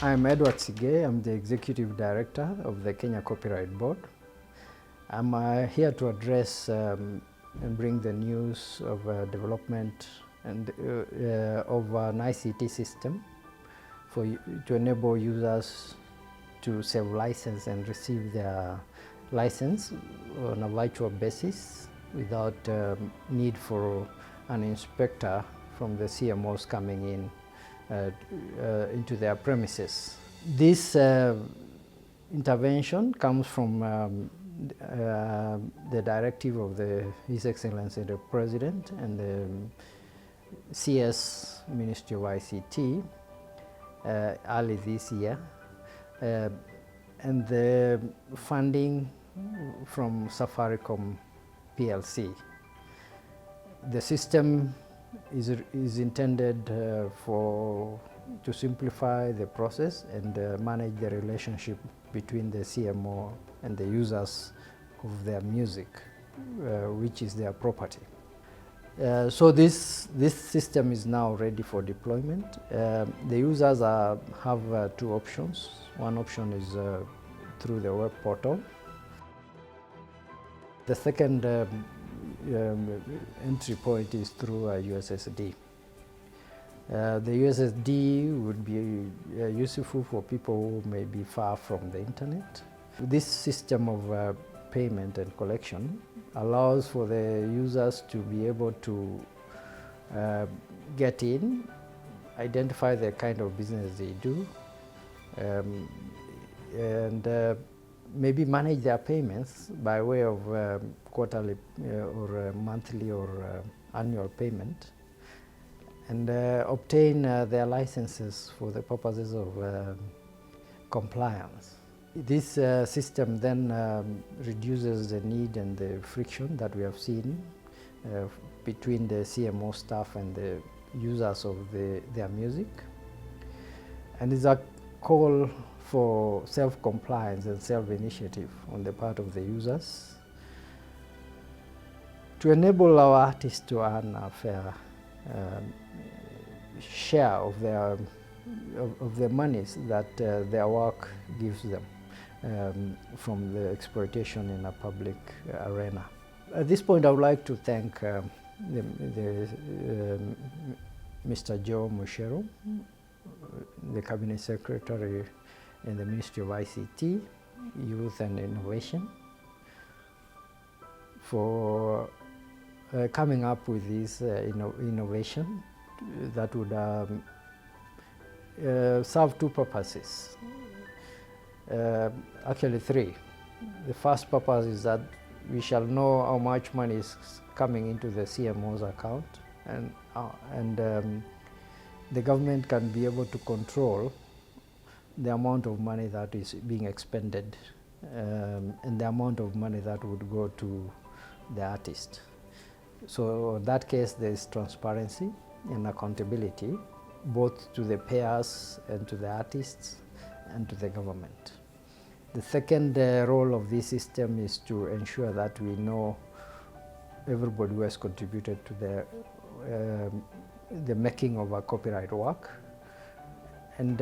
I'm Edward Sigei. I'm the Executive Director of the Kenya Copyright Board. I'm here to address and bring the news of development and of an ICT system to enable users to self-license and receive their license on a virtual basis without need for an inspector from the CMOs coming in into their premises. This intervention comes from the directive of His Excellency the President and the CS Ministry of ICT early this year, and the funding from Safaricom PLC. The system is intended to simplify the process and manage the relationship between the CMO and the users of their music, which is their property. So this system is now ready for deployment. The users have two options. One option is through the web portal. The second entry point is through a USSD. The USSD would be useful for people who may be far from the internet. This system of payment and collection allows for the users to be able to get in, identify the kind of business they do, and maybe manage their payments by way of quarterly or monthly or annual payment, and obtain their licenses for the purposes of compliance. This system then reduces the need and the friction that we have seen between the CMO staff and the users of their music, and is a call for self-compliance and self-initiative on the part of the users to enable our artists to earn a fair share of the monies that their work gives them from the exploitation in a public arena. At this point, I would like to thank Mr. Joe Mushero, the Cabinet Secretary in the Ministry of ICT, Youth and Innovation, for coming up with this innovation that would serve two purposes. Actually three. The first purpose is that we shall know how much money is coming into the CMO's account, and the government can be able to control the amount of money that is being expended and the amount of money that would go to the artist. So in that case, there is transparency and accountability, both to the payers and to the artists and to the government. The second role of this system is to ensure that we know everybody who has contributed to the making of a copyright work, and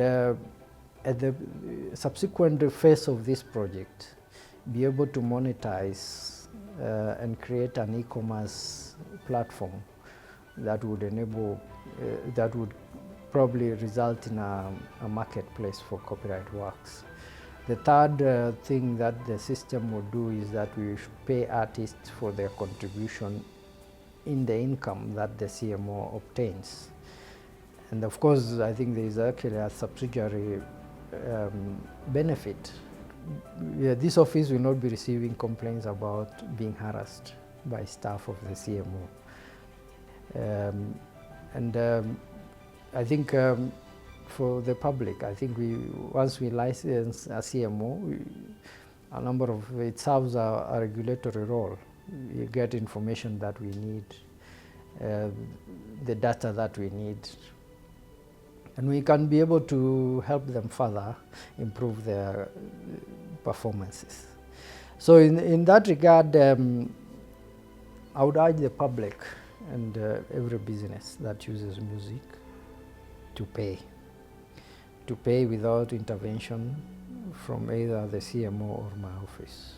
at the subsequent phase of this project, be able to monetize and create an e-commerce platform that would enable, that would probably result in a marketplace for copyright works. The third thing that the system will do is that we should pay artists for their contribution in the income that the CMO obtains. And of course, I think there is actually a subsidiary benefit. This office will not be receiving complaints about being harassed by staff of the CMO. I think for the public, I think once we license a CMO, it serves a regulatory role. We get information that we need, the data that we need, and we can be able to help them further improve their performances. So in that regard, I would urge the public and every business that uses music to pay. to pay without intervention from either the CMO or my office.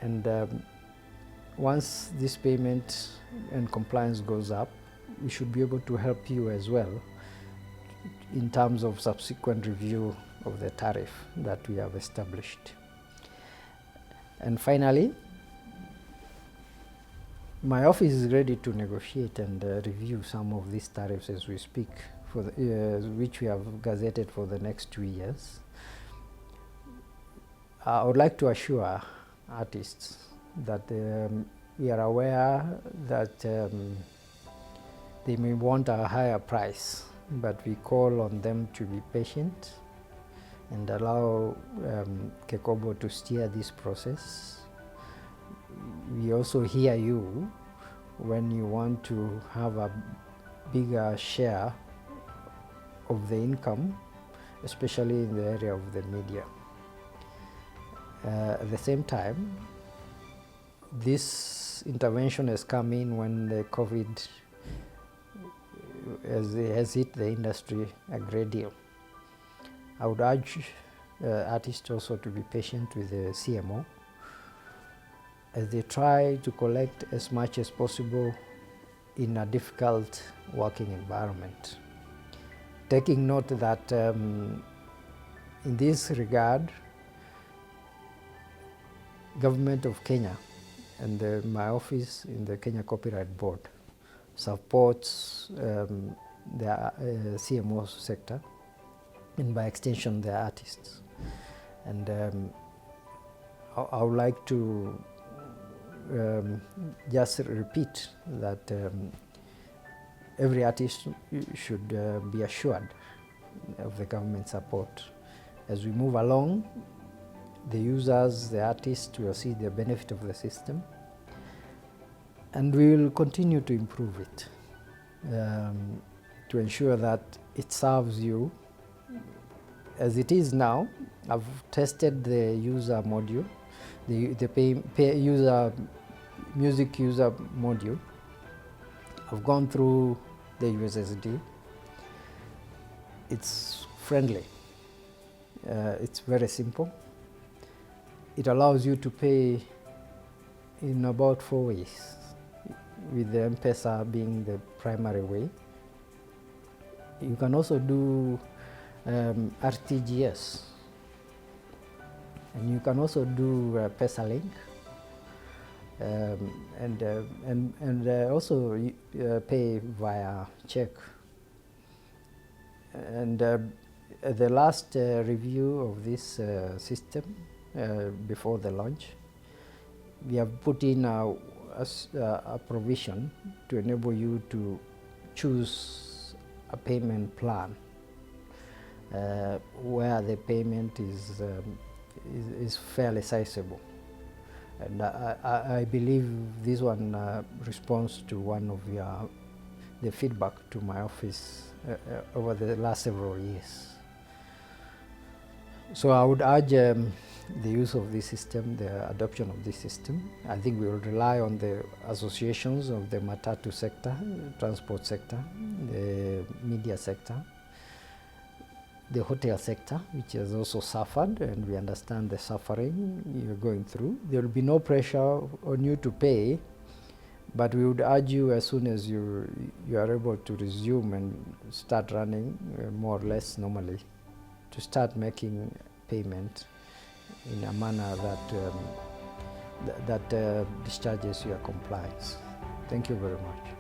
And once this payment and compliance goes up, we should be able to help you as well in terms of subsequent review of the tariff that we have established. And finally, my office is ready to negotiate and review some of these tariffs as we speak, for the, which we have gazetted for the next 2 years. I would like to assure artists that we are aware that they may want a higher price, but we call on them to be patient and allow KECOBO to steer this process. We also hear you when you want to have a bigger share of the income, especially in the area of the media. At the same time, this intervention has come in when the COVID has hit the industry a great deal. I would urge artists also to be patient with the CMO as they try to collect as much as possible in a difficult working environment. Taking note that in this regard, Government of Kenya and my office in the Kenya Copyright Board supports the CMO sector, and by extension the artists. And I would like to just repeat that every artist should be assured of the government support. As we move along, the users, the artists will see the benefit of the system, and we will continue to improve it to ensure that it serves you. As it is now, I've tested the user module, the music user module. I've gone through the USSD. It's friendly. It's very simple. It allows you to pay in about 4 ways, with the M-Pesa being the primary way. You can also do RTGS, and you can also do PesaLink, and also pay via check. And the last review of this system before the launch, we have put in a provision to enable you to choose a payment plan where the payment is fairly sizable. And I believe this one responds to one of the feedback to my office over the last several years. So I would urge the use of this system, the adoption of this system. I think we will rely on the associations of the matatu sector, transport sector, the media sector, the hotel sector, which has also suffered, and we understand the suffering you're going through. There will be no pressure on you to pay, but we would urge you, as soon as you are able to resume and start running more or less normally, to start making payment in a manner that discharges your compliance. Thank you very much.